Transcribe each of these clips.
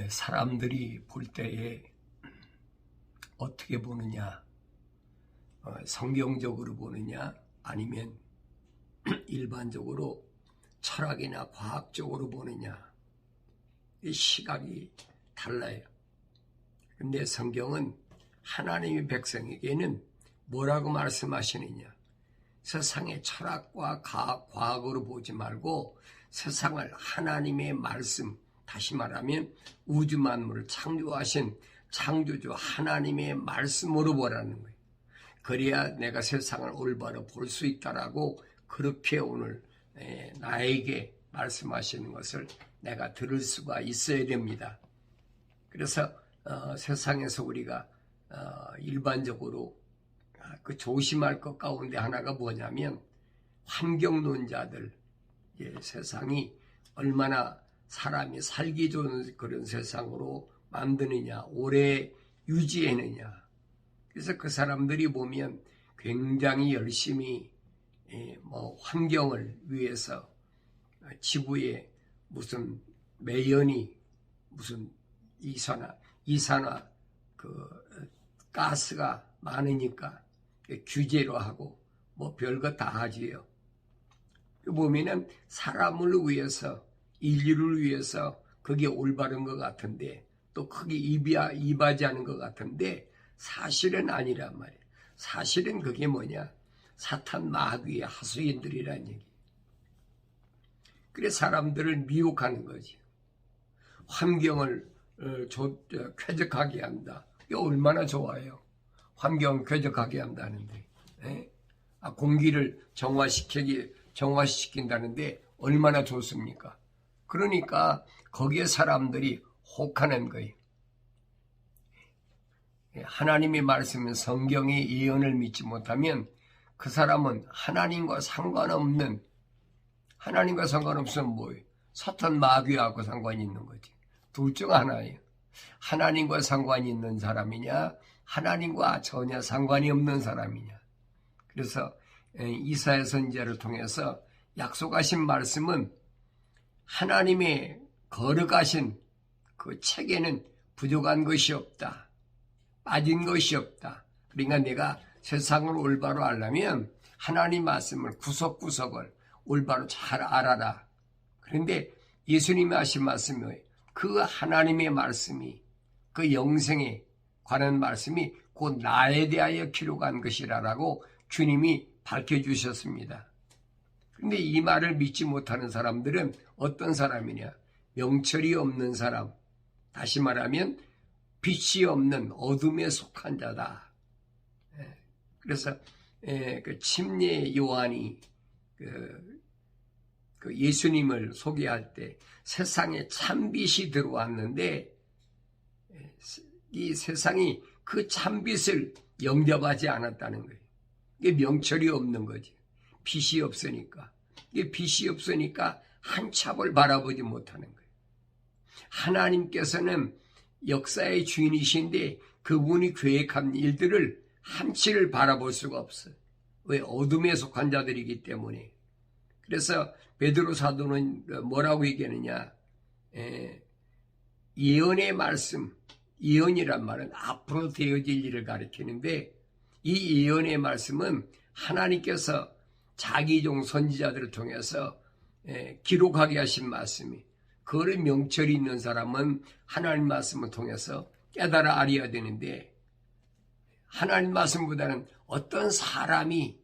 사람들이 볼 때에 어떻게 보느냐, 성경적으로 보느냐, 아니면 일반적으로 철학이나 과학적으로 보느냐, 이 시각이 달라요. 근데 성경은 하나님의 백성에게는 뭐라고 말씀하시느냐, 세상의 철학과 과학으로 보지 말고 세상을 하나님의 말씀, 다시 말하면 우주 만물을 창조하신 창조주 하나님의 말씀으로 보라는 거예요. 그래야 내가 세상을 올바로 볼 수 있다라고 그렇게 오늘 나에게 말씀하시는 것을 내가 들을 수가 있어야 됩니다. 그래서 세상에서 우리가 일반적으로 그 조심할 것 가운데 하나가 뭐냐면, 환경론자들, 세상이 얼마나 사람이 살기 좋은 그런 세상으로 만드느냐, 오래 유지하느냐. 그래서 그 사람들이 보면 굉장히 열심히 환경을 위해서 지구에 무슨 매연이 무슨 이산화 그 가스가 많으니까 규제로 하고 뭐 별거 다 하지요. 보면은 사람을 위해서, 인류를 위해서 그게 올바른 것 같은데, 또 크게 이바지하는 것 같은데 사실은 아니란 말이에요. 사실은 그게 뭐냐, 사탄 마귀의 하수인들이란 얘기. 그래 사람들을 미혹하는 거지. 환경을 쾌적하게 한다. 이게 얼마나 좋아요. 환경을 쾌적하게 한다는데, 공기를 정화시킨다는데 얼마나 좋습니까? 그러니까 거기에 사람들이 혹하는 거예요. 하나님의 말씀은 성경의 예언을 믿지 못하면 그 사람은 하나님과 상관없으면 뭐예요? 사탄 마귀하고 상관이 있는 거지. 둘 중 하나예요. 하나님과 상관이 있는 사람이냐, 하나님과 전혀 상관이 없는 사람이냐. 그래서 이사야 선지자를 통해서 약속하신 말씀은 하나님의 거룩하신 그 책에는 부족한 것이 없다, 빠진 것이 없다. 그러니까 내가 세상을 올바로 알려면 하나님 말씀을 구석구석을 올바로 잘 알아라. 그런데 예수님이 하신 말씀이, 그 하나님의 말씀이, 그 영생에 관한 말씀이 곧 나에 대하여 기록한 것이라라고 주님이 밝혀주셨습니다. 그런데 이 말을 믿지 못하는 사람들은 어떤 사람이냐? 명철이 없는 사람, 다시 말하면 빛이 없는 어둠에 속한 자다. 그래서 그 침례 요한이 그 예수님을 소개할 때 세상에 참빛이 들어왔는데 이 세상이 그 참빛을 영접하지 않았다는 거예요. 이게 명철이 없는 거지. 빛이 없으니까. 이게 빛이 없으니까 한참을 바라보지 못하는 거예요. 하나님께서는 역사의 주인이신데 그분이 계획한 일들을 한치를 바라볼 수가 없어요. 왜? 어둠에 속한 자들이기 때문에. 그래서 베드로 사도는 뭐라고 얘기하느냐, 예언의 말씀, 예언이란 말은 앞으로 되어질 일을 가리키는데, 이 예언의 말씀은 하나님께서 자기 종 선지자들을 통해서 기록하게 하신 말씀이, 그거를 명철이 있는 사람은 하나님 말씀을 통해서 깨달아 알아야 되는데, 하나님 말씀보다는 어떤 사람이,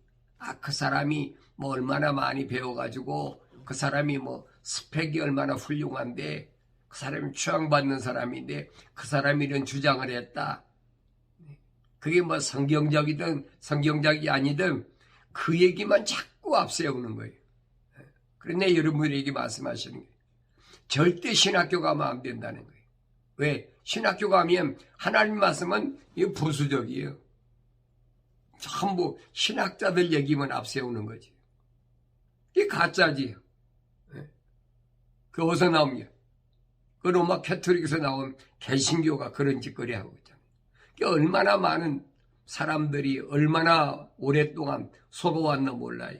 그 사람이 뭐 얼마나 많이 배워가지고 그 사람이 뭐 스펙이 얼마나 훌륭한데, 그 사람이 추앙받는 사람인데 그 사람이 이런 주장을 했다. 그게 뭐 성경적이든 성경적이 아니든 그 얘기만 자꾸 앞세우는 거예요. 그런데 여러분에게 말씀하시는 거예요. 절대 신학교 가면 안 된다는 거예요. 왜? 신학교 가면 하나님 말씀은 보수적이에요. 전부 신학자들 얘기만 앞세우는 거지. 이게 가짜지. 그 어디서 나옵니까? 그 로마 캐톨릭에서 나온 개신교가 그런 짓거리 하고 있잖아요. 얼마나 많은 사람들이 얼마나 오랫동안 속아왔나 몰라요.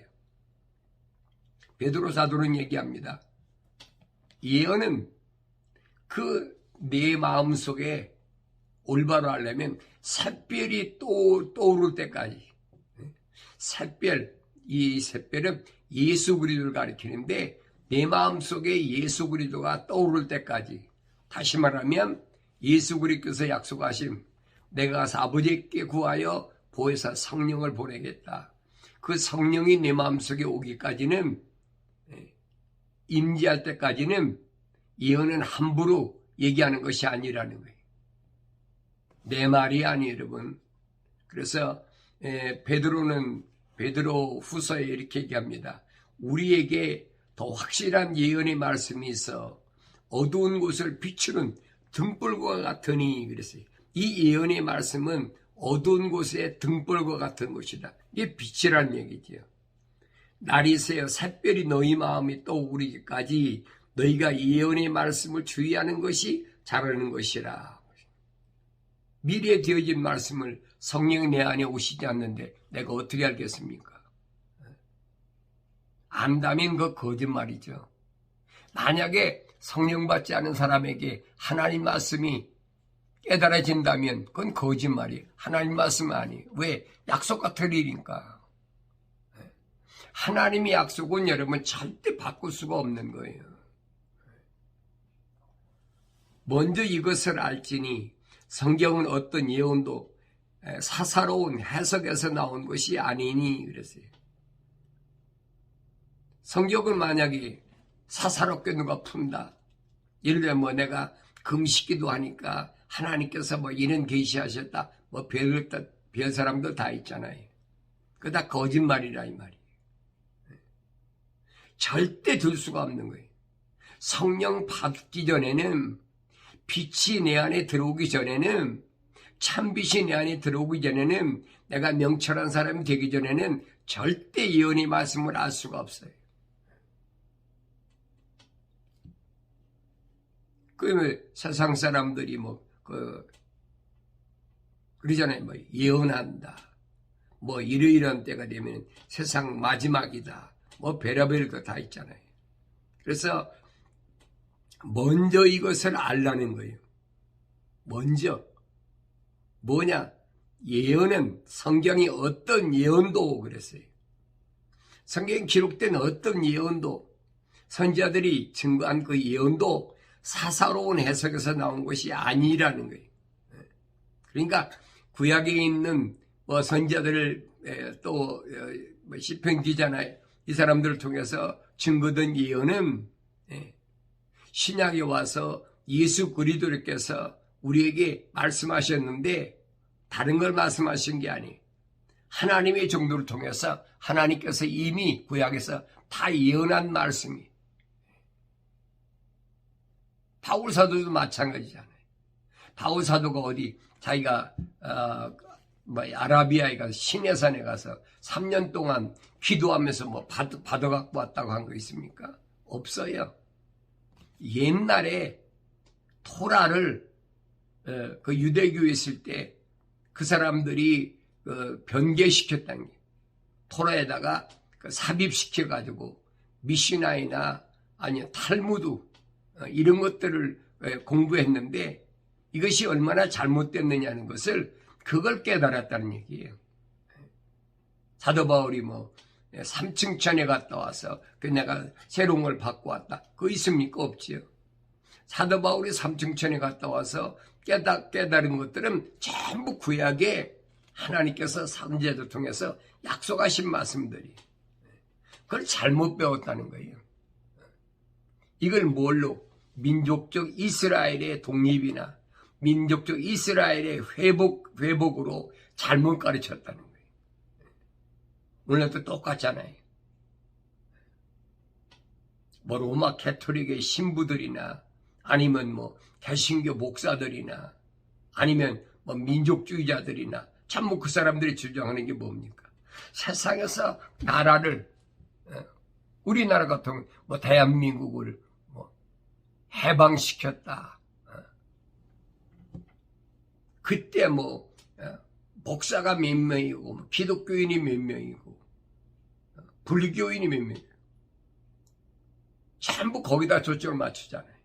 베드로 사도는 얘기합니다. 예언은 그 내 마음속에 올바로 하려면 샛별이 떠오를 때까지, 샛별, 이 샛별은 예수 그리스도를 가리키는데 내 마음속에 예수 그리스도가 떠오를 때까지, 다시 말하면 예수 그리스도께서 약속하신 내가 가서 아버지께 구하여 보혜사 성령을 보내겠다. 그 성령이 내 마음속에 오기까지는, 임재할 때까지는 예언은 함부로 얘기하는 것이 아니라는 거예요. 내 말이 아니에요, 여러분. 그래서 베드로 후서에 이렇게 얘기합니다. 우리에게 더 확실한 예언의 말씀이 있어 어두운 곳을 비추는 등불과 같으니 그랬어요. 이 예언의 말씀은 어두운 곳의 등불과 같은 것이다. 이게 빛이라는 얘기죠. 날이 새어 샛별이 너희 마음이 떠오르기까지 너희가 예언의 말씀을 주의하는 것이 잘하는 것이라. 미래에 되어진 말씀을 성령이 내 안에 오시지 않는데 내가 어떻게 알겠습니까? 안다면 그 거짓말이죠. 만약에 성령 받지 않은 사람에게 하나님 말씀이 깨달아진다면 그건 거짓말이에요. 하나님 말씀은 아니에요. 왜? 약속 같은 일이니까. 하나님의 약속은 여러분 절대 바꿀 수가 없는 거예요. 먼저 이것을 알지니 성경은 어떤 예언도 사사로운 해석에서 나온 것이 아니니 그랬어요. 성경을 만약에 사사롭게 누가 푼다. 예를 들면 뭐 내가 금식기도 하니까 하나님께서 뭐 이런 계시하셨다. 뭐 별 사람도 다 있잖아요. 그거 다 거짓말이라 이 말이에요. 절대 들 수가 없는 거예요. 성령 받기 전에는, 빛이 내 안에 들어오기 전에는, 참빛이 내 안에 들어오기 전에는, 내가 명철한 사람이 되기 전에는 절대 예언의 말씀을 알 수가 없어요. 그 세상 사람들이 그러잖아요. 뭐 예언한다. 뭐 이러이러한 때가 되면 세상 마지막이다. 뭐 별의별 거 다 있잖아요. 그래서 먼저 이것을 알라는 거예요. 먼저 뭐냐? 예언은 성경이 어떤 예언도 그랬어요. 성경에 기록된 어떤 예언도, 선지자들이 증거한 그 예언도 사사로운 해석에서 나온 것이 아니라는 거예요. 그러니까 구약에 있는 뭐 선지자들을 또 시편 기자나 이 사람들을 통해서 증거된 예언은 신약에 와서 예수 그리스도께서 우리에게 말씀하셨는데 다른 걸 말씀하신 게 아니에요. 하나님의 종도를 통해서 하나님께서 이미 구약에서 다 예언한 말씀이. 바울 사도도 마찬가지잖아요. 바울 사도가 어디 자기가 아라비아에 가서 시내산에 가서 3년 동안 기도하면서 뭐 받아 갖고 왔다고 한 거 있습니까? 없어요. 옛날에 토라를 그 유대교에 있을 때 그 사람들이 변개시켰다는 게, 토라에다가 삽입시켜 가지고 미시나이나 아니면 탈무드 이런 것들을 공부했는데 이것이 얼마나 잘못됐느냐는 것을 그걸 깨달았다는 얘기예요. 사도 바울이 뭐 3층천에 갔다 와서 내가 새로운 걸 받고 왔다. 그거 있습니까? 없지요. 사도 바울이 3층천에 갔다 와서 깨달은 것들은 전부 구약에 하나님께서 선지자들 통해서 약속하신 말씀들이. 그걸 잘못 배웠다는 거예요. 이걸 뭘로? 민족적 이스라엘의 독립이나 민족적 이스라엘의 회복으로 잘못 가르쳤다는 거예요. 오늘도 똑같잖아요. 뭐 로마 캐토릭의 신부들이나 아니면 뭐 개신교 목사들이나 아니면 뭐 민족주의자들이나 전부 그 사람들이 주장하는 게 뭡니까? 세상에서 나라를, 우리나라 같은 뭐 대한민국을 뭐 해방시켰다. 그때 뭐 목사가 몇 명이고 기독교인이 몇 명이고 불교인이 몇 명이고 전부 거기다 초점을 맞추잖아요.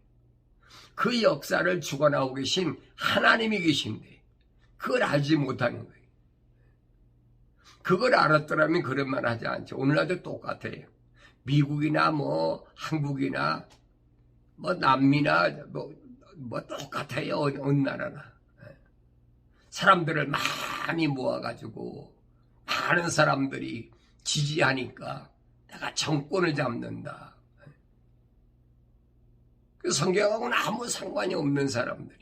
그 역사를 주관하고 계신 하나님이 계신데 그걸 알지 못하는 거예요. 그걸 알았더라면 그런 말 하지 않죠. 오늘날도 똑같아요. 미국이나 뭐 한국이나 뭐 남미나 뭐 똑같아요. 어느 나라나. 사람들을 많이 모아가지고 많은 사람들이 지지하니까 내가 정권을 잡는다. 그 성경하고는 아무 상관이 없는 사람들이.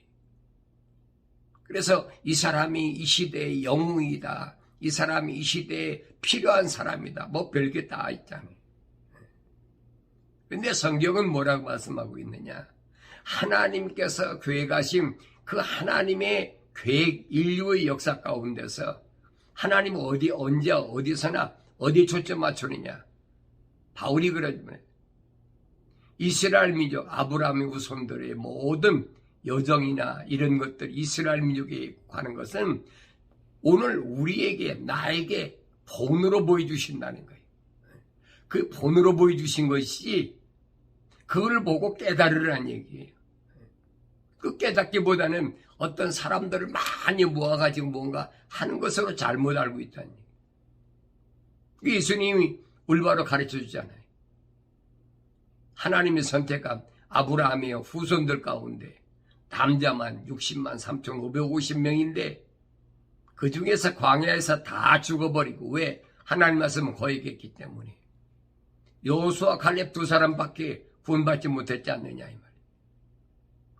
그래서 이 사람이 이 시대의 영웅이다. 이 사람이 이 시대에 필요한 사람이다. 뭐 별게 다 있잖아요. 근데 성경은 뭐라고 말씀하고 있느냐? 하나님께서 계획하신 그 하나님의 계획, 인류의 역사 가운데서 하나님은 언제, 어디서나 어디에 초점 맞추느냐? 바울이 그러지만 이스라엘 민족, 아브라함의 후손들의 모든 여정이나 이런 것들, 이스라엘 민족에 관한 것은 오늘 우리에게, 나에게 본으로 보여주신다는 거예요. 그 본으로 보여주신 것이 그걸 보고 깨달으라는 얘기예요. 그 깨닫기보다는 어떤 사람들을 많이 모아가지고 뭔가 하는 것으로 잘못 알고 있다는 얘기예요. 예수님이 올바로 가르쳐 주잖아요. 하나님이 선택한 아브라함의 후손들 가운데 남자만 60만 3,550명인데 그 중에서 광야에서 다 죽어버리고 왜? 하나님 말씀은 거역했기 때문에. 여호수아 갈렙 두 사람밖에 구원받지 못했지 않느냐 이 말이에요.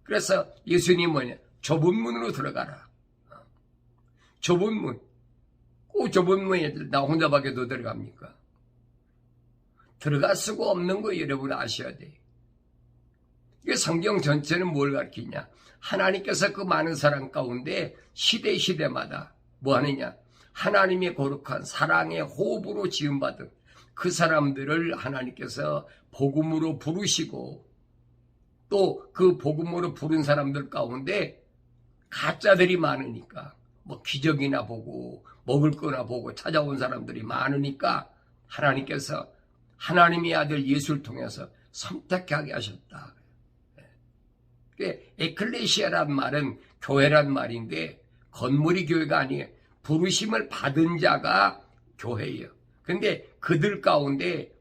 그래서 예수님이 뭐냐? 좁은 문으로 들어가라. 좁은 문. 꼭 좁은 문에 나 혼자밖에 더 들어갑니까? 들어갈 수가 없는 거 여러분 아셔야 돼요. 이게 성경 전체는 뭘 가르치냐? 하나님께서 그 많은 사람 가운데 시대마다 뭐 하느냐? 하나님의 거룩한 사랑의 호흡으로 지음받은 그 사람들을 하나님께서 복음으로 부르시고 또 그 복음으로 부른 사람들 가운데 가짜들이 많으니까 뭐 기적이나 보고 먹을 거나 보고 찾아온 사람들이 많으니까 하나님께서 하나님의 아들 예수를 통해서 선택하게 하셨다. 에클레시아란 말은 교회란 말인데 건물이 교회가 아니에요. 부르심을 받은 자가 교회예요. 근데 그들 가운데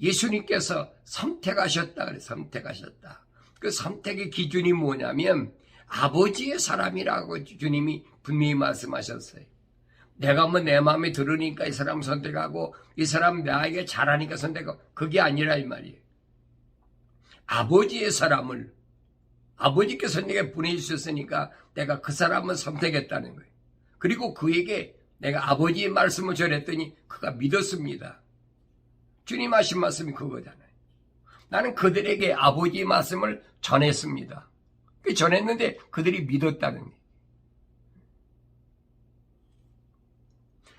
예수님께서 선택하셨다. 그래, 선택하셨다. 그 선택의 기준이 뭐냐면 아버지의 사람이라고 주님이 분명히 말씀하셨어요. 내가 뭐 내 마음에 들으니까 이 사람 선택하고 이 사람 나에게 잘하니까 선택하고 그게 아니라 이 말이에요. 아버지의 사람을 아버지께서 내게 보내주셨으니까 내가 그 사람을 선택했다는 거예요. 그리고 그에게 내가 아버지의 말씀을 전했더니 그가 믿었습니다. 주님 하신 말씀이 그거잖아요. 나는 그들에게 아버지의 말씀을 전했습니다. 전했는데 그들이 믿었다는 거예요.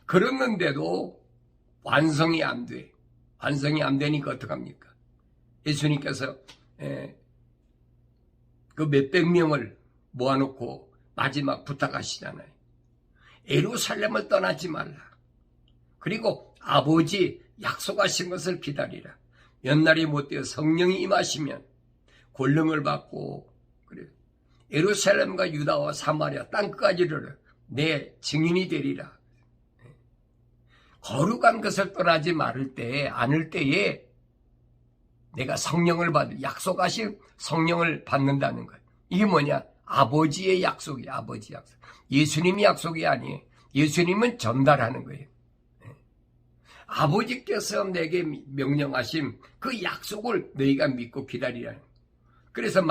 그랬는데도 완성이 안 돼. 완성이 안 되니까 어떡합니까? 예수님께서 그 몇백 명을 모아놓고 마지막 부탁하시잖아요. 예루살렘을 떠나지 말라. 그리고 아버지 약속하신 것을 기다리라. 몇 날이 못되어 성령이 임하시면 권능을 받고 그래. 예루살렘과 유다와 사마리아 땅끝까지를 내 증인이 되리라. 거룩한 것을 떠나지 않을 때에 내가 성령을 약속하신 성령을 받는다는 거예요. 이게 뭐냐? 아버지의 약속이에요. 아버지 약속. 예수님이 약속이 아니에요. 예수님은 전달하는 거예요. 아버지께서 내게 명령하신 그 약속을 너희가 믿고 기다리라는 거예요. 그래서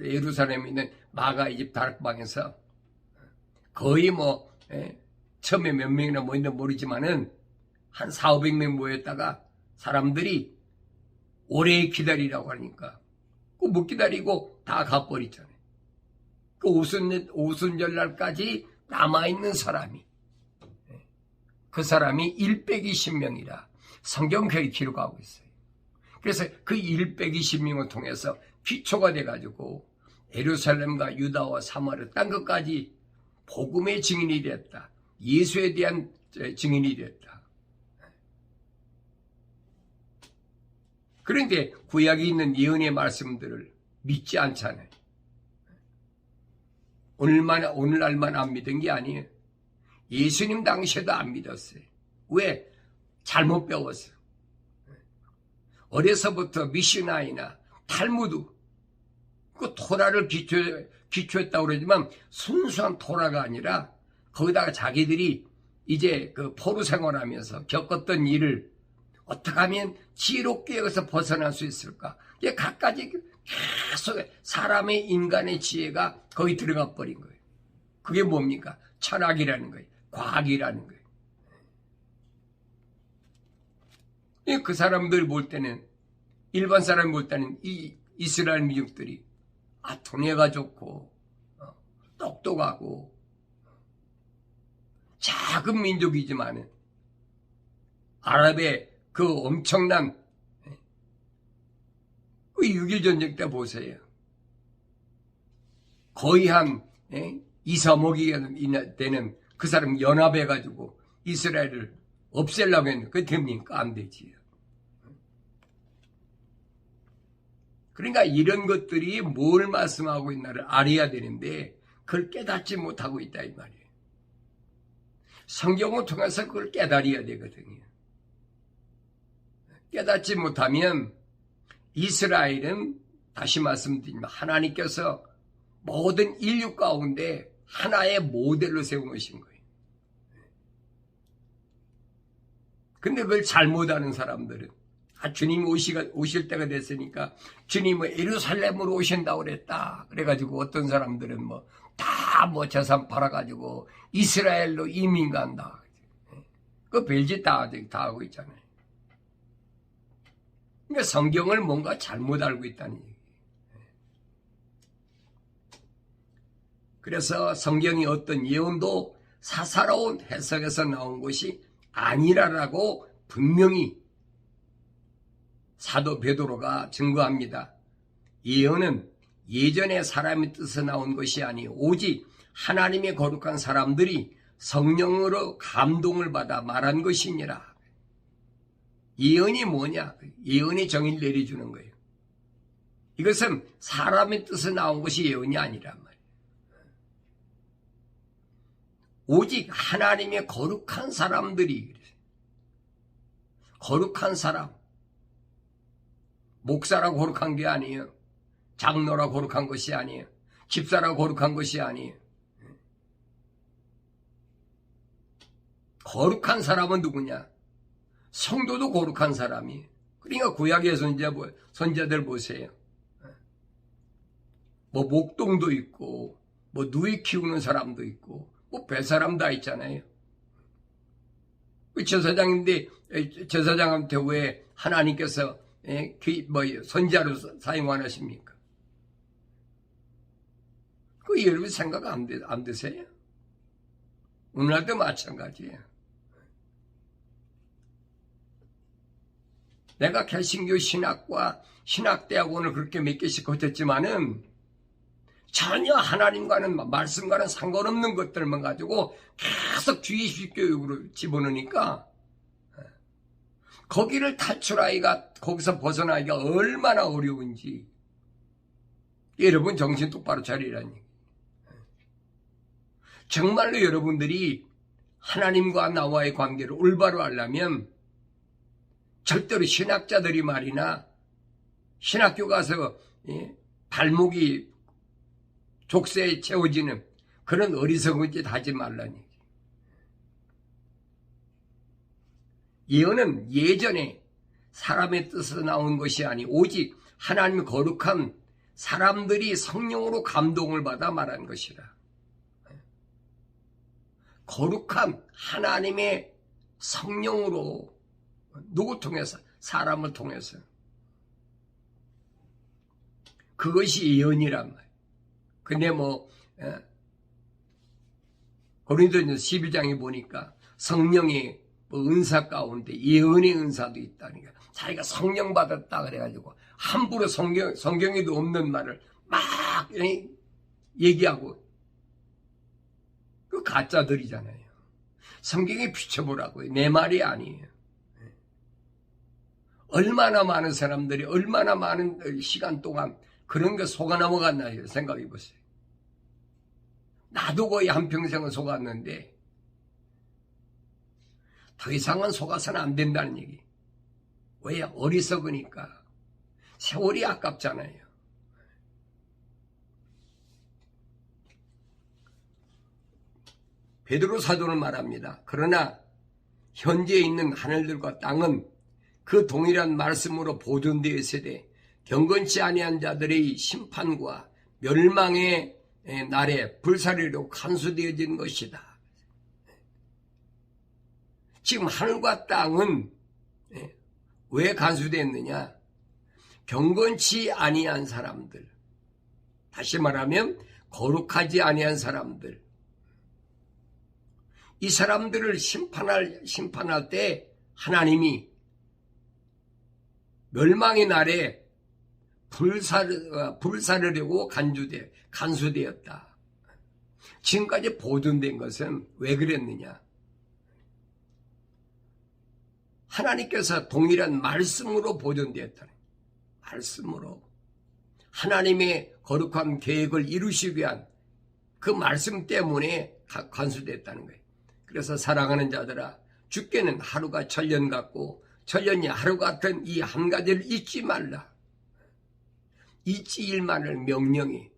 예루살렘에 있는 마가이집 다락방에서 거의 처음에 몇 명이나 모였는지 모르지만은 한 400~500명 모였다가 사람들이 오래 기다리라고 하니까 못 기다리고 다 가버리잖아요. 그 오순절날까지 남아있는 사람이 그 사람이 120명이라 성경 그렇게 기록하고 있어요. 그래서 그 120명을 통해서 기초가 돼가지고 예루살렘과 유다와 사마리아 땅끝까지 복음의 증인이 됐다. 예수에 대한 증인이 됐다. 그런데 구약에 있는 예언의 말씀들을 믿지 않잖아요. 오늘날만 안 믿은 게 아니에요. 예수님 당시에도 안 믿었어요. 왜? 잘못 배웠어요. 어려서부터 미시나이나 탈무드, 그 토라를 기초했다고 그러지만 순수한 토라가 아니라 거기다가 자기들이 이제 그 포로 생활하면서 겪었던 일을 어떻게 하면 지혜롭게 여기서 벗어날 수 있을까? 이게 갖가지 계속 사람의 인간의 지혜가 거기 들어가 버린 거예요. 그게 뭡니까? 철학이라는 거예요. 과학이라는 거예요. 그 사람들 볼 때는, 일반 사람이 볼 때는 이 이스라엘 민족들이 두뇌가 좋고 똑똑하고 작은 민족이지만은 아랍의 그 엄청난 그 6.1 전쟁 때 보세요. 거의 한 2, 3억이 되는 그 사람 연합해가지고 이스라엘을 없애려고 했는데 그게 됩니까? 안 되지요. 그러니까 이런 것들이 뭘 말씀하고 있나를 알아야 되는데 그걸 깨닫지 못하고 있다 이 말이에요. 성경을 통해서 그걸 깨달아야 되거든요. 깨닫지 못하면 이스라엘은 다시 말씀드리면 하나님께서 모든 인류 가운데 하나의 모델로 세워놓으신 거예요. 근데 그걸 잘못하는 사람들은 주님 오실 때가 됐으니까 주님은 예루살렘으로 오신다고 그랬다. 그래가지고 어떤 사람들은 다 재산 팔아가지고 이스라엘로 이민 간다. 그 별짓 다 하고 있잖아요. 그러니까 성경을 뭔가 잘못 알고 있다는 얘기예요. 그래서 성경이 어떤 예언도 사사로운 해석에서 나온 것이 아니라라고 분명히 사도 베드로가 증거합니다. 예언은 예전에 사람의 뜻에서 나온 것이 아니 오직 하나님의 거룩한 사람들이 성령으로 감동을 받아 말한 것이니라. 예언이 뭐냐? 예언이 정의를 내려주는 거예요. 이것은 사람의 뜻에서 나온 것이 예언이 아니란 말이에요. 오직 하나님의 거룩한 사람들이, 거룩한 사람, 목사라고 거룩한 게 아니에요. 장로라고 거룩한 것이 아니에요. 집사라고 거룩한 것이 아니에요. 거룩한 사람은 누구냐? 성도도 거룩한 사람이에요. 그러니까 구약의 선지자들 보세요. 목동도 있고, 누이 키우는 사람도 있고, 뱃사람 다 있잖아요. 제사장한테 왜 하나님께서 선지자로 사용 안 하십니까? 그 여러분 생각 안 드세요? 오늘날도 마찬가지예요. 내가 개신교 신학과 신학대학원을 그렇게 몇 개씩 거쳤지만은 전혀 하나님과는 말씀과는 상관없는 것들만 가지고 계속 주의식 교육으로 집어넣으니까 거기를 탈출하기가, 거기서 벗어나기가 얼마나 어려운지 여러분 정신 똑바로 차리라니. 정말로 여러분들이 하나님과 나와의 관계를 올바로 하려면 절대로 신학자들이 말이나 신학교 가서 발목이 족쇄에 채워지는 그런 어리석은 짓 하지 말라니. 예언은 예전에 사람의 뜻에서 나온 것이 아니 오직 하나님의 거룩한 사람들이 성령으로 감동을 받아 말한 것이라. 거룩한 하나님의 성령으로 누구 통해서? 사람을 통해서. 그것이 예언이란 말이에요. 근데 고린도전서 11장에 보니까 성령의 은사 가운데 예언의 은사도 있다니까. 자기가 성령 받았다 그래가지고 함부로 성경에도 없는 말을 막 얘기하고, 그 가짜들이잖아요. 성경에 비춰보라고요. 내 말이 아니에요. 얼마나 많은 사람들이 얼마나 많은 시간 동안 그런 게 속아 넘어갔나요? 생각해 보세요. 나도 거의 한평생은 속았는데 더 이상은 속아서는 안 된다는 얘기. 왜? 어리석으니까. 세월이 아깝잖아요. 베드로 사도는 말합니다. 그러나 현재 있는 하늘들과 땅은 그 동일한 말씀으로 보존되어 있으되 경건치 아니한 자들의 심판과 멸망의 날에 불사르려 간수되어진 것이다. 지금 하늘과 땅은 왜 간수됐느냐? 경건치 아니한 사람들, 다시 말하면 거룩하지 아니한 사람들, 이 사람들을 심판할 때 하나님이 멸망의 날에 불사르려고 간수되었다. 지금까지 보존된 것은 왜 그랬느냐? 하나님께서 동일한 말씀으로 보존되었다. 말씀으로 하나님의 거룩한 계획을 이루시기 위한 그 말씀 때문에 간수됐다는 거예요. 그래서 사랑하는 자들아, 주께는 하루가 천년 같고 천년이 하루 같은 이 한 가지를 잊지 말라. 잊지 일만을 명령이.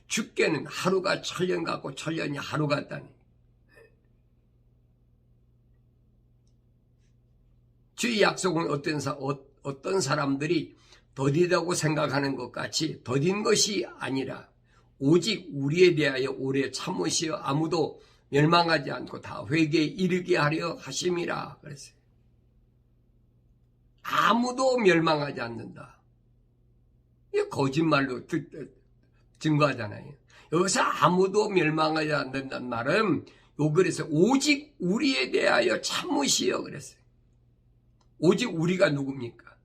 주께는 하루가 천년 같고 천년이 하루 같다니. 주의 약속은 어떤 사람들이 더디다고 생각하는 것 같이 더딘 것이 아니라 오직 우리에 대하여 오래 참으시어 아무도 멸망하지 않고 다 회개에 이르게 하려 하심이라 그랬어요. 아무도 멸망하지 않는다. 이게 거짓말로 증거하잖아요. 여기서 아무도 멸망하지 않는다는 말은 그래서 오직 우리에 대하여 참으시어 그랬어요. 오직 우리가 누굽니까?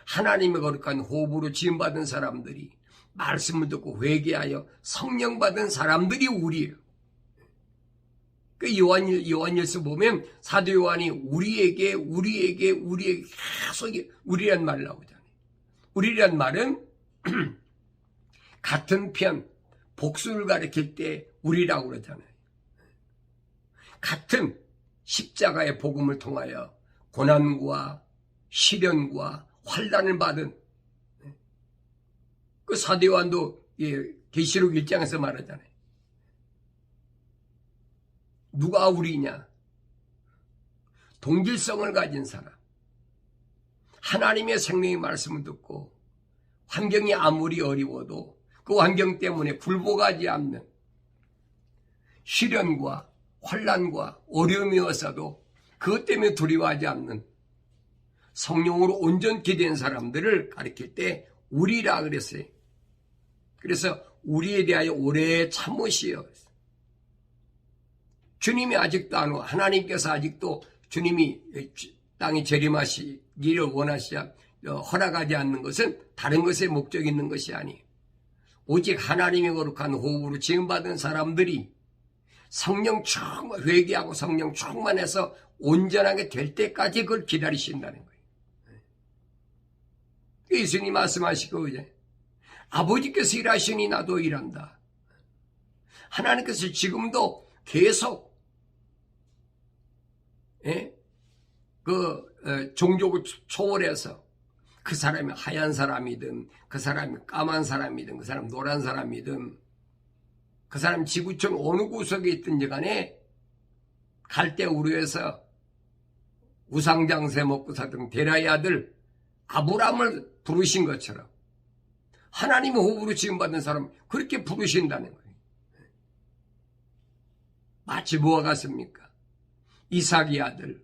하나님의 거룩한 호흡으로 지음받은 사람들이 말씀을 듣고 회개하여 성령 받은 사람들이 우리예요. 그 요한일서 보면 사도 요한이 우리에게 계속 우리란 말 나오잖아요. 우리란 말은 같은 편, 복수를 가리킬 때 우리라고 그러잖아요. 같은 십자가의 복음을 통하여 고난과 시련과 환난을 받은 그 사도 요한도 계시록 1장에서 말하잖아요. 누가 우리냐? 동질성을 가진 사람. 하나님의 생명의 말씀을 듣고 환경이 아무리 어려워도 그 환경 때문에 굴복하지 않는, 시련과 환난과 어려움이 왔어도 그것 때문에 두려워하지 않는 성령으로 온전히 된 사람들을 가리킬 때 우리라 그랬어요. 그래서 우리에 대하여 오래 참으시어. 주님이 아직도 안 오고 하나님께서 아직도 주님이 땅에 재림하시기를 원하시자 허락하지 않는 것은 다른 것에 목적이 있는 것이 아니에요. 오직 하나님의 거룩한 호흡으로 지음받은 사람들이 성령 충만, 회개하고 성령 충만해서 온전하게 될 때까지 그걸 기다리신다는 거예요. 예수님이 말씀하시고 이제 아버지께서 일하시니 나도 일한다. 하나님께서 지금도 계속 종족을 초월해서 그 사람이 하얀 사람이든 그 사람이 까만 사람이든 그 사람 노란 사람이든 그 사람 지구촌 어느 구석에 있든지 간에 갈대우르에서 우상장세 먹고 살던 데라의 아들 아브람을 부르신 것처럼 하나님의 호흡으로 지음받은 사람 그렇게 부르신다는 거예요. 마치 뭐가 같습니까? 이삭의 아들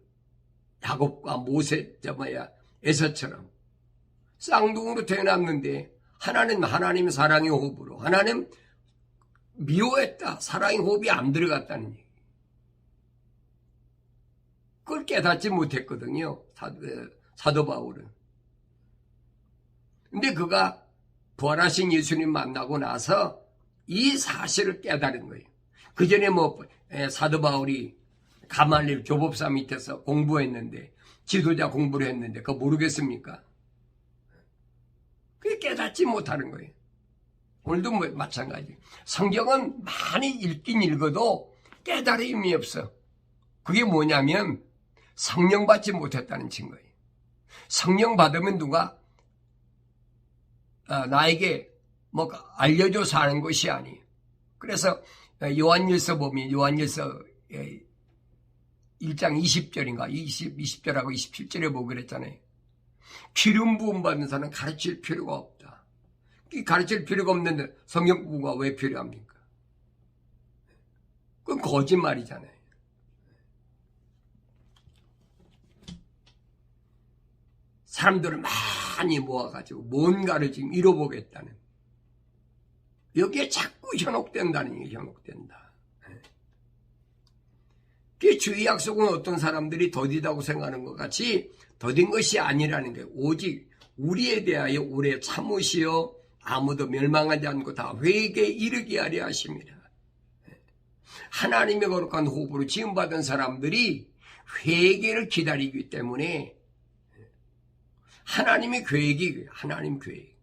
야곱과 에서처럼 쌍둥이로 태어났는데 하나님 사랑의 호흡으로 하나님 미워했다. 사랑의 호흡이 안 들어갔다는 얘기. 그걸 깨닫지 못했거든요. 사도 바울은. 근데 그가 부활하신 예수님 만나고 나서 이 사실을 깨달은 거예요. 그 전에 사도 바울이 가말리엘 교법사 밑에서 공부했는데 지도자 공부를 했는데 그거 모르겠습니까? 그게 깨닫지 못하는 거예요. 오늘도 뭐 마찬가지. 성경은 많이 읽긴 읽어도 깨달음이 없어. 그게 뭐냐면 성령 받지 못했다는 증거예요. 성령 받으면 누가 나에게 뭐 알려줘서 하는 것이 아니에요. 그래서 요한일서 보면 요한일서 1장 20절인가 20절하고 27절에 보고 그랬잖아요. 기름 부음 받는 사람은 가르칠 필요가 없다. 가르칠 필요가 없는데 성령 부음가 왜 필요합니까? 그건 거짓말이잖아요. 사람들을 많이 모아가지고 뭔가를 지금 이뤄보겠다는, 여기에 자꾸 현혹된다는 얘기, 현혹된다. 그 주의 약속은 어떤 사람들이 더디다고 생각하는 것 같이 더딘 것이 아니라는 거예요. 오직 우리에 대하여 오래 참으시어 아무도 멸망하지 않고 다 회개에 이르게 하려 하십니다. 하나님의 거룩한 호흡으로 지음받은 사람들이 회개를 기다리기 때문에 하나님의 계획이, 하나님 계획.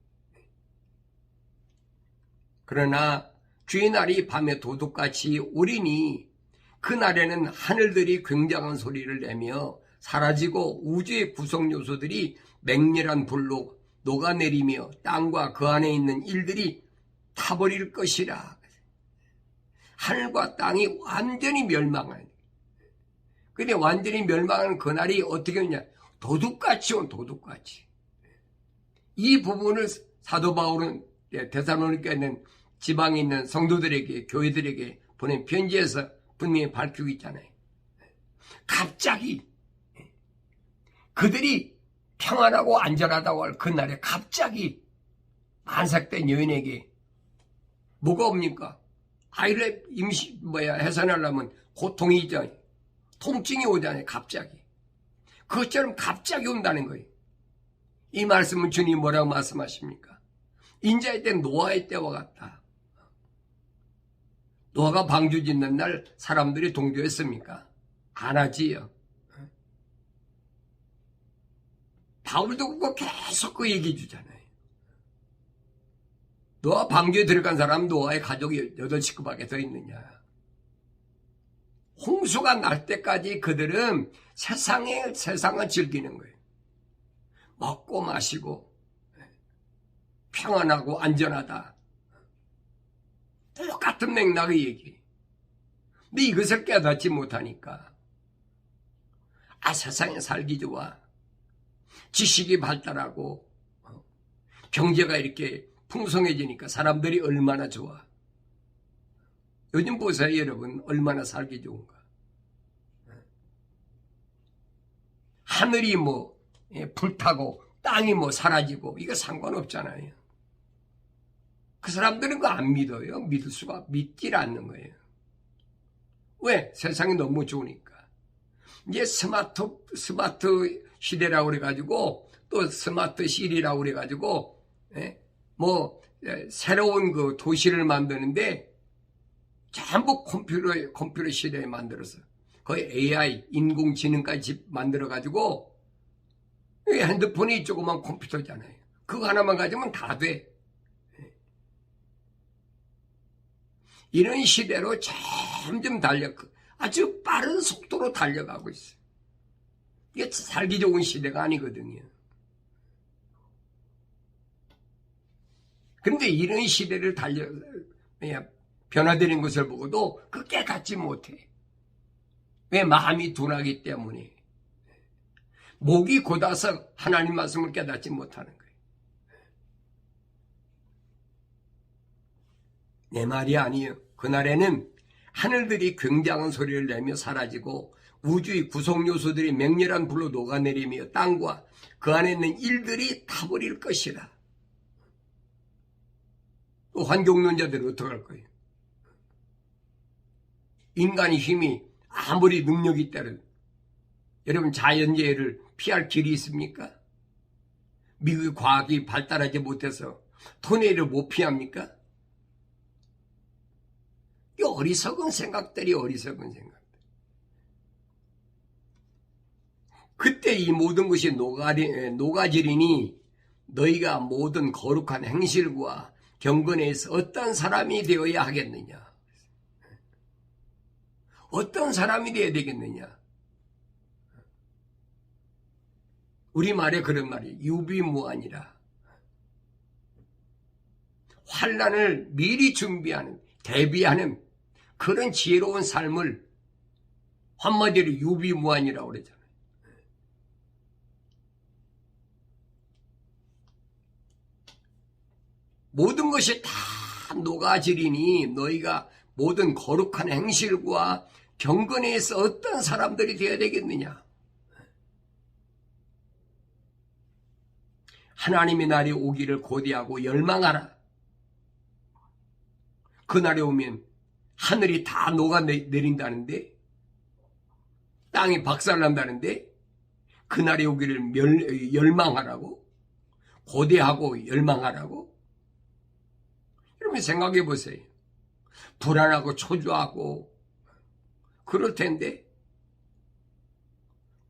그러나 주의 날이 밤에 도둑같이 오리니 그날에는 하늘들이 굉장한 소리를 내며 사라지고 우주의 구성 요소들이 맹렬한 불로 녹아내리며 땅과 그 안에 있는 일들이 타버릴 것이라. 하늘과 땅이 완전히 멸망하는. 근데 완전히 멸망하는 그날이 어떻게 오냐? 도둑같이 온, 도둑같이. 이 부분을 사도 바울은 데살로니가에 있는 지방에 있는 성도들에게, 교회들에게 보낸 편지에서 분명히 밝히고 있잖아요. 갑자기 그들이 평안하고 안전하다고 할 그날에 갑자기 안삭된 여인에게 뭐가 옵니까? 아이를 해산하려면 고통이 있잖아요. 통증이 오잖아요. 갑자기. 그것처럼 갑자기 온다는 거예요. 이 말씀은 주님이 뭐라고 말씀하십니까? 인자의 때 노아의 때와 같다. 노아가 방주 짓는 날 사람들이 동조했습니까? 안 하지요. 바울도 그거 계속 그 얘기 주잖아요. 노아 방주에 들어간 사람 노아의 가족이 8식구밖에 더 있느냐. 홍수가 날 때까지 그들은 세상을 즐기는 거예요. 먹고 마시고 평안하고 안전하다. 똑같은 맥락의 얘기. 근데 이것을 깨닫지 못하니까 세상에 살기 좋아. 지식이 발달하고 경제가 이렇게 풍성해지니까 사람들이 얼마나 좋아. 요즘 보세요, 여러분. 얼마나 살기 좋은가. 하늘이 불타고 땅이 사라지고 이거 상관없잖아요. 그 사람들은 그거 안 믿어요. 믿질 않는 거예요. 왜? 세상이 너무 좋으니까. 이제 스마트 시대라고 그래가지고 또 스마트 시리라고 그래가지고 새로운 그 도시를 만드는데 전부 컴퓨터 시대에 만들어서 거의 AI 인공지능까지 만들어가지고 핸드폰이 조그만 컴퓨터잖아요. 그거 하나만 가지면 다 돼. 이런 시대로 점점 아주 빠른 속도로 달려가고 있어요. 이게 살기 좋은 시대가 아니거든요. 그런데 이런 시대를 변화되는 것을 보고도 그 깨닫지 못해. 왜? 마음이 둔하기 때문에. 목이 곧아서 하나님 말씀을 깨닫지 못하는 거예요. 내 말이 아니에요. 그날에는 하늘들이 굉장한 소리를 내며 사라지고 우주의 구성 요소들이 맹렬한 불로 녹아내리며 땅과 그 안에 있는 일들이 타버릴 것이라. 또 환경론자들은 어떻게 할 거예요? 인간의 힘이 아무리 능력이 있다면 여러분 자연재해를 피할 길이 있습니까? 미국의 과학이 발달하지 못해서 토네이를 못 피합니까? 이 어리석은 생각들이 어리석은 생각들. 그때 이 모든 것이 녹아지리니 너희가 모든 거룩한 행실과 경건에서 어떤 사람이 되어야 하겠느냐? 어떤 사람이 되어야 되겠느냐? 우리말에 그런 말이 유비무환이라. 환난을 미리 준비하는, 대비하는 그런 지혜로운 삶을 한마디로 유비무환이라고 그러잖아요. 모든 것이 다 녹아지리니 너희가 모든 거룩한 행실과 경건에서 어떤 사람들이 되어야 되겠느냐? 하나님의 날이 오기를 고대하고 열망하라. 그날이 오면 하늘이 다 녹아내린다는데, 땅이 박살난다는데, 그날이 오기를 열망하라고? 고대하고 열망하라고? 여러분 생각해 보세요. 불안하고 초조하고 그럴 텐데,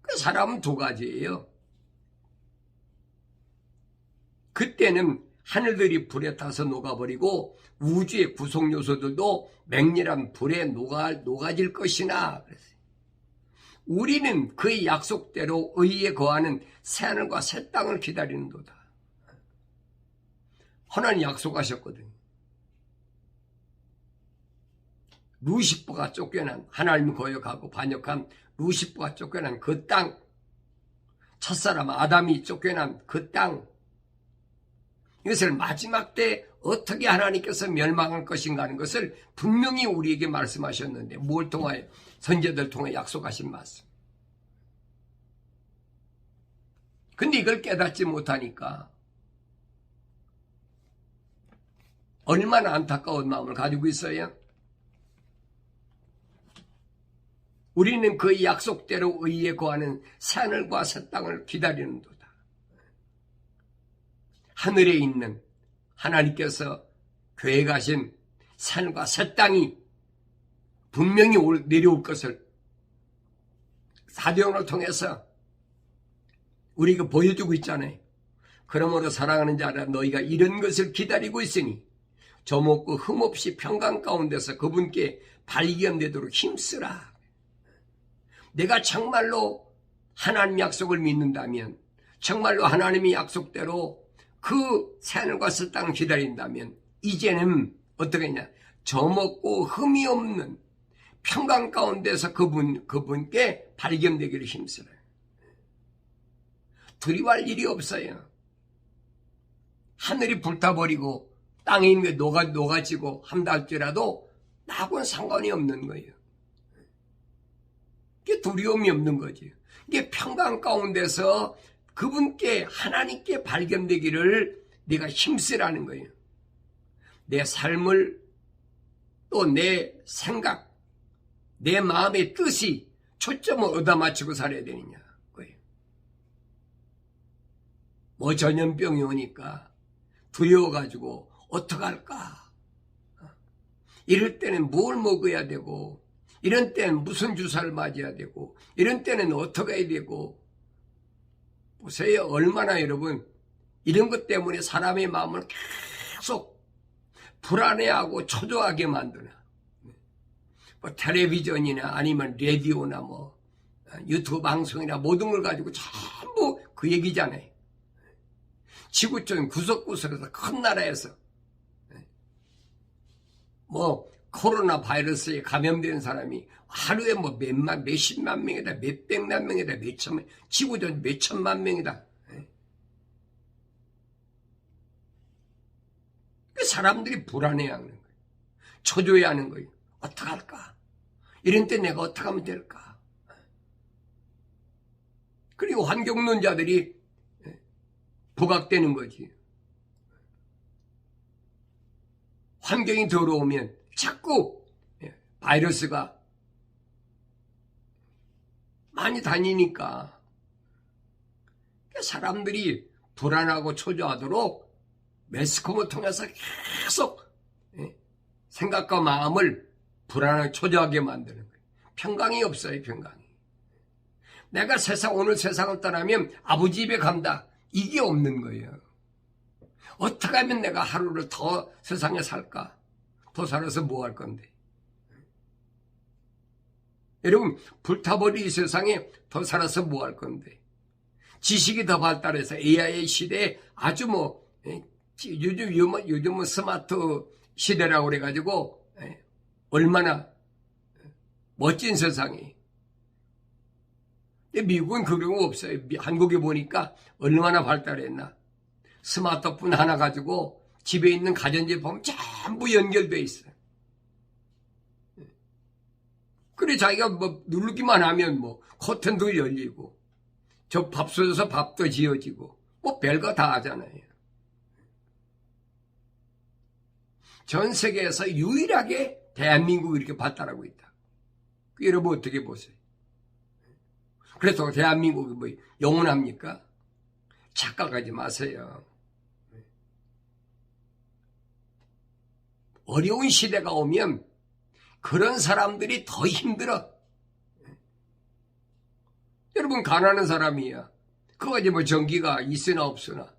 그 사람은 두 가지예요. 그때는 하늘들이 불에 타서 녹아버리고 우주의 구성 요소들도 맹렬한 불에 녹아질 것이나 그랬어요. 우리는 그의 약속대로 의에 거하는 새하늘과 새 땅을 기다리는도다. 하나님 약속하셨거든요. 루시퍼가 쫓겨난, 하나님을 거역하고 반역한 루시퍼가 쫓겨난 그 땅, 첫사람 아담이 쫓겨난 그 땅, 이것을 마지막 때 어떻게 하나님께서 멸망할 것인가 하는 것을 분명히 우리에게 말씀하셨는데, 뭘 통하여? 선지자들 통해 약속하신 말씀. 근데 이걸 깨닫지 못하니까 얼마나 안타까운 마음을 가지고 있어요? 우리는 그 약속대로 의에 거하는 새하늘과 새 땅을 기다리는도다. 하늘에 있는 하나님께서 계획하신 산과 새 땅이 분명히 내려올 것을 사도행전을 통해서 우리가 보여주고 있잖아요. 그러므로 사랑하는 자라 너희가 이런 것을 기다리고 있으니 저먹고 흠없이 평강 가운데서 그분께 발견되도록 힘쓰라. 내가 정말로 하나님 약속을 믿는다면, 정말로 하나님의 약속대로 그 새하늘과 새 땅을 기다린다면 이제는 어떻게 했냐? 저먹고 흠이 없는 평강 가운데서 그분께 발견되기를 힘쓰라. 두려워할 일이 없어요. 하늘이 불타버리고 땅에 있는 게 녹아지고 한다 할지라도 나하고는 상관이 없는 거예요. 이게 두려움이 없는 거지. 이게 평강 가운데서 그분께, 하나님께 발견되기를 내가 힘쓰라는 거예요. 내 삶을, 또 내 생각, 내 마음의 뜻이 초점을 얻어 맞추고 살아야 되느냐 거예요. 뭐 전염병이 오니까 두려워가지고 어떡할까? 이럴 때는 뭘 먹어야 되고, 이런 때는 무슨 주사를 맞아야 되고, 이런 때는 어떻게 해야 되고. 보세요. 얼마나 여러분 이런 것 때문에 사람의 마음을 계속 불안해하고 초조하게 만드나. 뭐 텔레비전이나 아니면 라디오나 뭐 유튜브 방송이나 모든 걸 가지고 전부 그 얘기잖아요. 지구촌 구석구석에서 큰 나라에서 뭐 코로나 바이러스에 감염된 사람이 하루에 뭐 몇십만 명이다, 몇백만 명이다, 몇천만, 지구전 몇천만 명이다. 사람들이 불안해하는 거예요. 초조해하는 거예요. 어떡할까? 이런 때 내가 어떻게 하면 될까? 그리고 환경론자들이 부각되는 거지. 환경이 더러우면 자꾸 바이러스가 많이 다니니까 사람들이 불안하고 초조하도록 매스컴을 통해서 계속 생각과 마음을 불안하게 초조하게 만드는 거예요. 평강이 없어요. 평강이. 내가 오늘 세상을 떠나면 아버지 집에 간다. 이게 없는 거예요. 어떻게 하면 내가 하루를 더 세상에 살까? 더 살아서 뭐 할 건데? 여러분, 불타버린 이 세상에 더 살아서 뭐 할 건데? 지식이 더 발달해서 AI 시대에 아주 요즘은 스마트 시대라고 그래가지고, 얼마나 멋진 세상이. 근데 미국은 그런 거 없어요. 한국에 보니까 얼마나 발달했나. 스마트폰 하나 가지고 집에 있는 가전제품 전부 연결돼 있어요. 그래 자기가 누르기만 하면 커튼도 열리고 저 밥솥에서 밥도 지어지고 별거 다 하잖아요. 전 세계에서 유일하게 대한민국이 이렇게 발달하고 있다. 여러분 어떻게 보세요? 그래서 대한민국이 영원합니까? 착각하지 마세요. 어려운 시대가 오면 그런 사람들이 더 힘들어. 여러분 가난한 사람이야. 그거 이제 전기가 있으나 없으나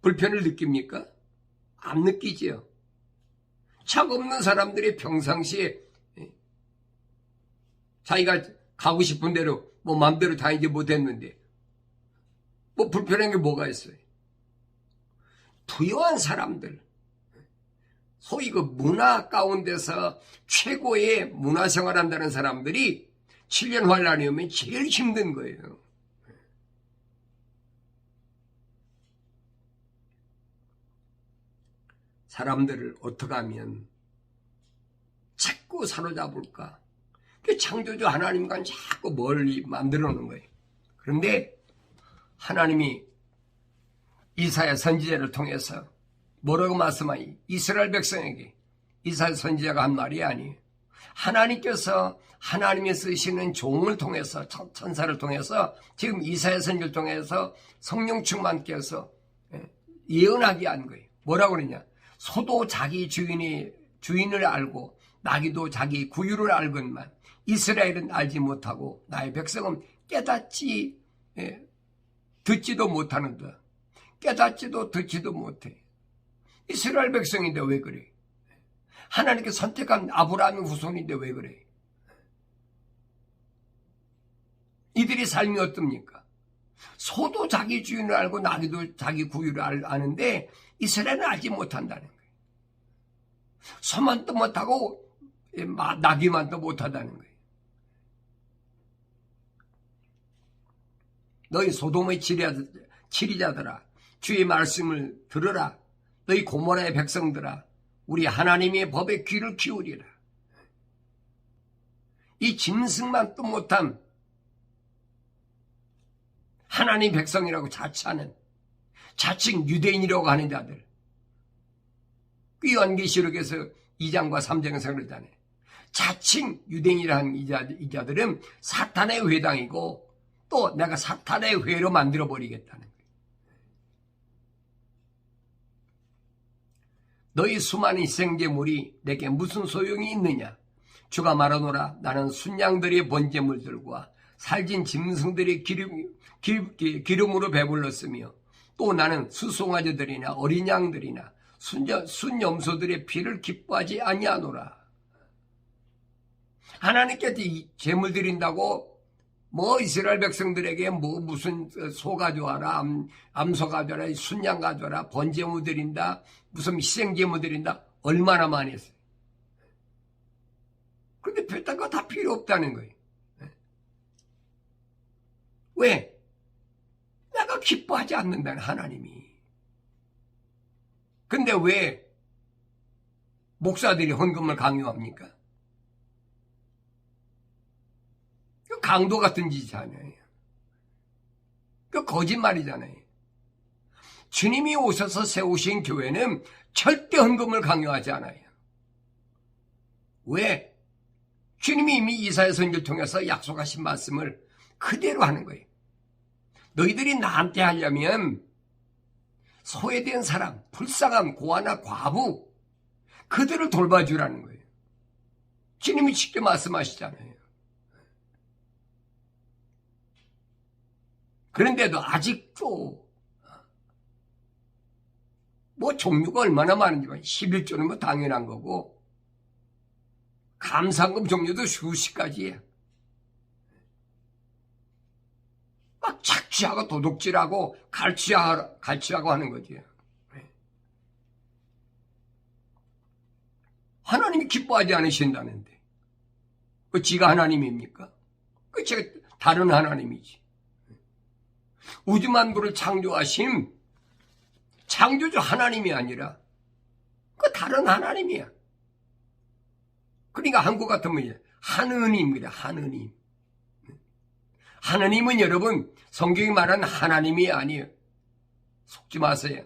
불편을 느낍니까? 안 느끼지요. 차 없는 사람들이 평상시에 자기가 가고 싶은 대로 마음대로 다니지 못했는데 불편한 게 뭐가 있어요? 부유한 사람들, 소위 그 문화 가운데서 최고의 문화생활 한다는 사람들이 7년 환란이 오면 제일 힘든 거예요. 사람들을 어떻게 하면 자꾸 사로잡을까? 그 창조주 하나님과 자꾸 멀리 만들어 놓은 거예요. 그런데 하나님이 이사야 선지자를 통해서 뭐라고 말씀하니? 이스라엘 백성에게 이사야 선지자가 한 말이 아니에요. 하나님께서 하나님이 쓰시는 종을 통해서 천사를 통해서 지금 이사야 선지자를 통해서 성령 충만께서 예언하게 한 거예요. 뭐라고 그러냐? 소도 자기 주인을 알고 나귀도 자기 구유를 알건만 이스라엘은 알지 못하고 나의 백성은 깨닫지 듣지도 못하는다. 깨닫지도 듣지도 못해. 이스라엘 백성인데 왜 그래? 하나님께 선택한 아브라함의 후손인데 왜 그래? 이들의 삶이 어떻습니까? 소도 자기 주인을 알고 나귀도 자기 구유를 아는데 이스라엘은 알지 못한다는 거예요. 소만도 못하고 나귀만도 못하다는 거예요. 너희 소돔의 치리자들아 주의 말씀을 들으라. 너희 고모라의 백성들아 우리 하나님의 법에 귀를 기울이라. 이 짐승만도 못한 하나님 백성이라고 자칭하는 자칭 유대인이라고 하는 자들. 그 요한계시록에서 2장과 3장에서 그러잖아요. 자칭 유대인이라는 이 자들은 사탄의 회당이고 또 내가 사탄의 회로 만들어버리겠다는 거예요. 너희 수많은 희생제물이 내게 무슨 소용이 있느냐? 주가 말하노라. 나는 순양들의 번제물들과 살진 짐승들의 기름으로 배불렀으며 또 나는 수송아지들이나 어린 양들이나 순염소들의 피를 기뻐하지 아니하노라. 하나님께 제물 드린다고 이스라엘 백성들에게 무슨 소 가져와라, 암소 가져와라, 순양 가져와라, 번제물 드린다, 무슨 희생제물 드린다, 얼마나 많이 했어요. 그런데 별딴 거 다 필요 없다는 거예요. 왜? 내가 기뻐하지 않는다는 하나님이. 근데 왜 목사들이 헌금을 강요합니까? 그 강도 같은 짓이잖아요. 그 거짓말이잖아요. 주님이 오셔서 세우신 교회는 절대 헌금을 강요하지 않아요. 왜? 주님이 이미 이사야 선지를 통해서 약속하신 말씀을 그대로 하는 거예요. 너희들이 나한테 하려면 소외된 사람, 불쌍한 고아나 과부 그들을 돌봐주라는 거예요. 주님이 직접 말씀하시잖아요. 그런데도 아직도 뭐 종류가 얼마나 많은지만 11조는 뭐 당연한 거고 감상금 종류도 수십 가지예요. 막 착취하고 도둑질하고 갈취하고 하는 거지. 하나님이 기뻐하지 않으신다는데 그 지가 하나님입니까? 그 제가 다른 하나님이지. 우주 만물을 창조하신 창조주 하나님이 아니라 그 다른 하나님이야. 그러니까 한국 같으면 하느님입니다. 하느님. 하느님은 여러분 성경이 말하는 하나님이 아니에요. 속지 마세요.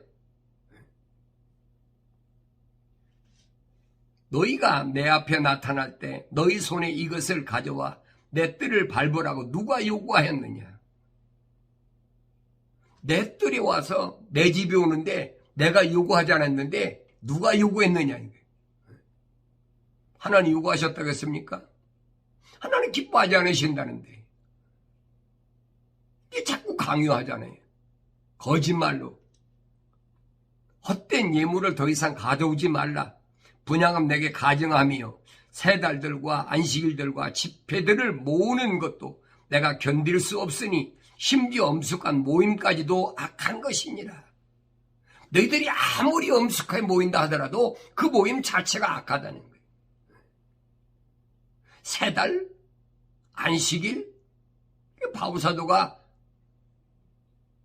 너희가 내 앞에 나타날 때 너희 손에 이것을 가져와 내 뜰을 밟으라고 누가 요구하였느냐. 내 뜰에 와서 내 집에 오는데 내가 요구하지 않았는데 누가 요구했느냐. 하나님 요구하셨다고 했습니까? 하나님 기뻐하지 않으신다는데 이게 자꾸 강요하잖아요. 거짓말로 헛된 예물을 더 이상 가져오지 말라. 분향은 내게 가증하며 세 달들과 안식일들과 집회들을 모으는 것도 내가 견딜 수 없으니 심지어 엄숙한 모임까지도 악한 것이니라. 너희들이 아무리 엄숙하게 모인다 하더라도 그 모임 자체가 악하다는 거예요. 세 달? 안식일? 바울사도가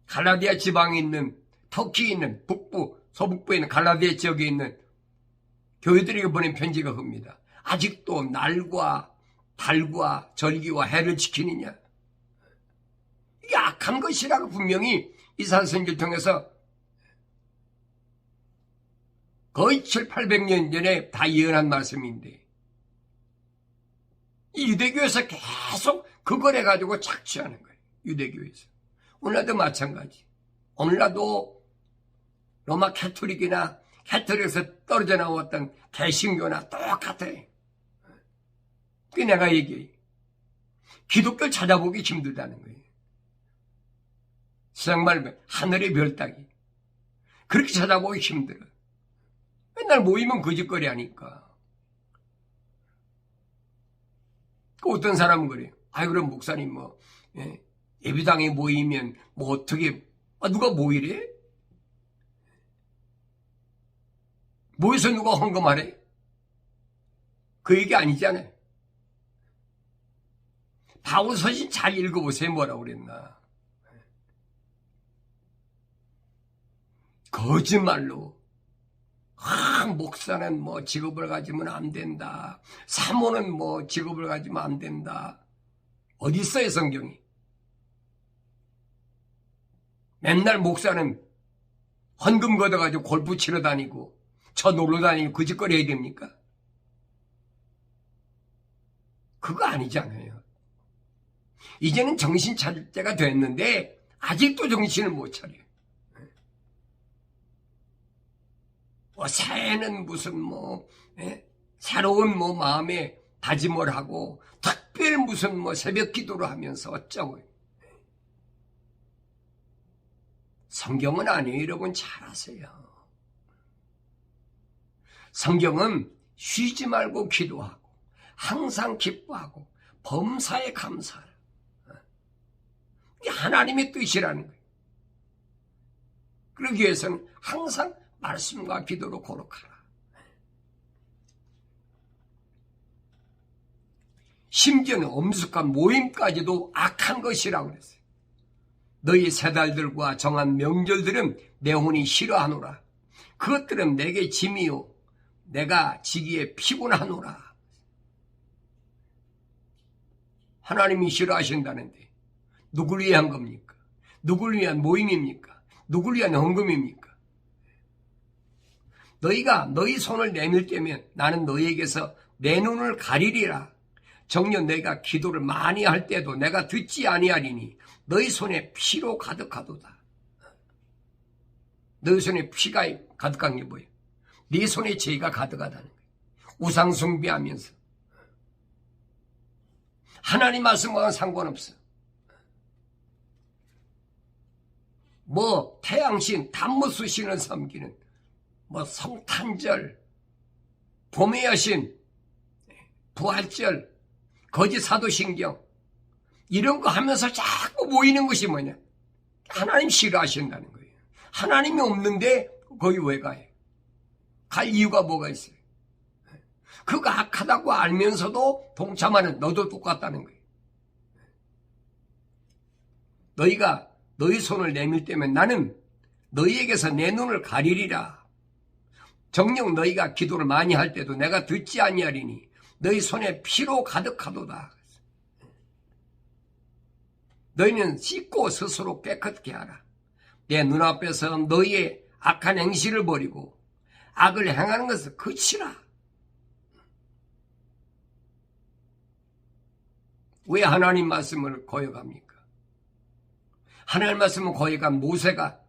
갈라디아 지방에 있는 터키에 있는 북부, 서북부에 있는 갈라디아 지역에 있는 교회들에게 보낸 편지가 그겁니다. 아직도 날과 달과 절기와 해를 지키느냐. 이게 악한 것이라고 분명히 이사야서를 통해서 거의 700~800년 전에 다 예언한 말씀인데 이 유대교에서 계속 그걸 해가지고 착취하는 거예요. 유대교에서. 오늘날도 마찬가지. 오늘날도 로마 캐토릭이나 캐토릭에서 떨어져 나왔던 개신교나 똑같아요. 그게 내가 얘기해. 기독교를 찾아보기 힘들다는 거예요. 정말 하늘의 별 따기. 그렇게 찾아보기 힘들어. 맨날 모이면 거짓거리 하니까. 어떤 사람은 그래요. 아이, 그럼 목사님 예비당에 모이면 어떻게, 누가 모이래? 모여서 누가 헌금하래? 그 얘기 아니잖아요. 바울 서신 잘 읽어보세요. 뭐라고 그랬나. 거짓말로 목사는 직업을 가지면 안 된다. 사모는 직업을 가지면 안 된다. 어디 있어요, 성경이? 맨날 목사는 헌금 걷어가지고 골프 치러 다니고 저 놀러 다니고 거짓거리 해야 됩니까? 그거 아니잖아요. 이제는 정신 차릴 때가 됐는데 아직도 정신을 못 차려요. 새해는 무슨 새로운 마음에 다짐을 하고 특별 무슨 새벽 기도를 하면서 어쩌고. 성경은 아니에요. 여러분 잘 아세요. 성경은 쉬지 말고 기도하고 항상 기뻐하고 범사에 감사하라. 이게 하나님의 뜻이라는 거예요. 그러기 위해서는 항상 말씀과 기도로 거룩하라. 심지어는 엄숙한 모임까지도 악한 것이라고 그랬어요. 너희 세 달들과 정한 명절들은 내 혼이 싫어하노라. 그것들은 내게 짐이요 내가 지기에 피곤하노라. 하나님이 싫어하신다는데 누구를 위한 겁니까? 누구를 위한 모임입니까? 누구를 위한 헌금입니까? 너희가 너희 손을 내밀 때면 나는 너희에게서 내 눈을 가리리라. 정녕 너희가 기도를 많이 할 때도 내가 듣지 아니하리니 너희 손에 피로 가득하도다. 너희 손에 피가 가득한 게 뭐예요? 네 손에 죄가 가득하다는 거예요. 우상 숭배하면서. 하나님 말씀과는 상관없어. 태양신, 담무수신을 섬기는 뭐 성탄절, 봄의 여신, 부활절, 거짓 사도신경 이런 거 하면서 자꾸 모이는 것이 뭐냐? 하나님 싫어하신다는 거예요. 하나님이 없는데 거기 왜 가요? 갈 이유가 뭐가 있어요? 그거 악하다고 알면서도 동참하는 너도 똑같다는 거예요. 너희가 너희 손을 내밀 때면 나는 너희에게서 내 눈을 가리리라. 정녕 너희가 기도를 많이 할 때도 내가 듣지 아니하리니 너희 손에 피로 가득하도다. 너희는 씻고 스스로 깨끗게 하라. 내 눈앞에서 너희의 악한 행실을 버리고 악을 행하는 것을 그치라. 왜 하나님 말씀을 거역합니까? 하나님 말씀을 거역한 모세가,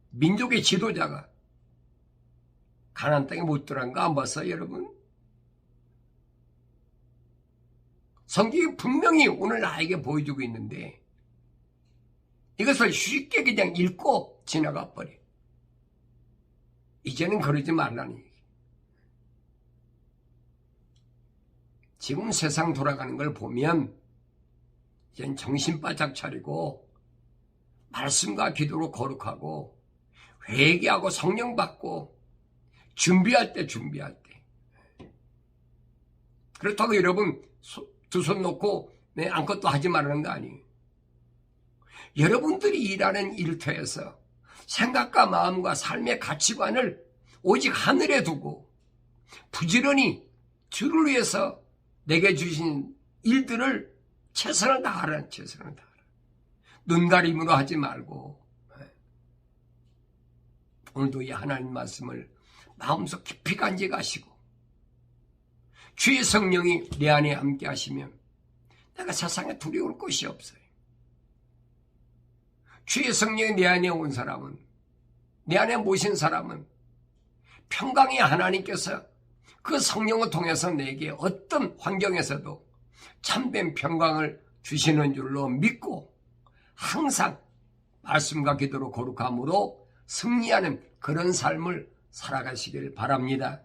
민족의 지도자가 가나안 땅에 못 들어간 거 안 봤어요, 여러분? 성경이 분명히 오늘 나에게 보여주고 있는데 이것을 쉽게 그냥 읽고 지나가 버려. 이제는 그러지 말라는 얘기. 지금 세상 돌아가는 걸 보면 이젠 정신 바짝 차리고 말씀과 기도로 거룩하고 회개하고 성령 받고 준비할 때. 그렇다고 여러분 두 손 놓고 아무것도 하지 말라는 거 아니에요. 여러분들이 일하는 일터에서 생각과 마음과 삶의 가치관을 오직 하늘에 두고 부지런히 주를 위해서 내게 주신 일들을 최선을 다하라. 눈가림으로 하지 말고 오늘도 이 하나님 말씀을 마음속 깊이 간직하시고 주의 성령이 내 안에 함께 하시면 내가 세상에 두려울 것이 없어요. 주의 성령이 내 안에 온 사람은, 내 안에 모신 사람은 평강의 하나님께서 그 성령을 통해서 내게 어떤 환경에서도 참된 평강을 주시는 줄로 믿고 항상 말씀과 기도로 거룩함으로 승리하는 그런 삶을 살아가시길 바랍니다.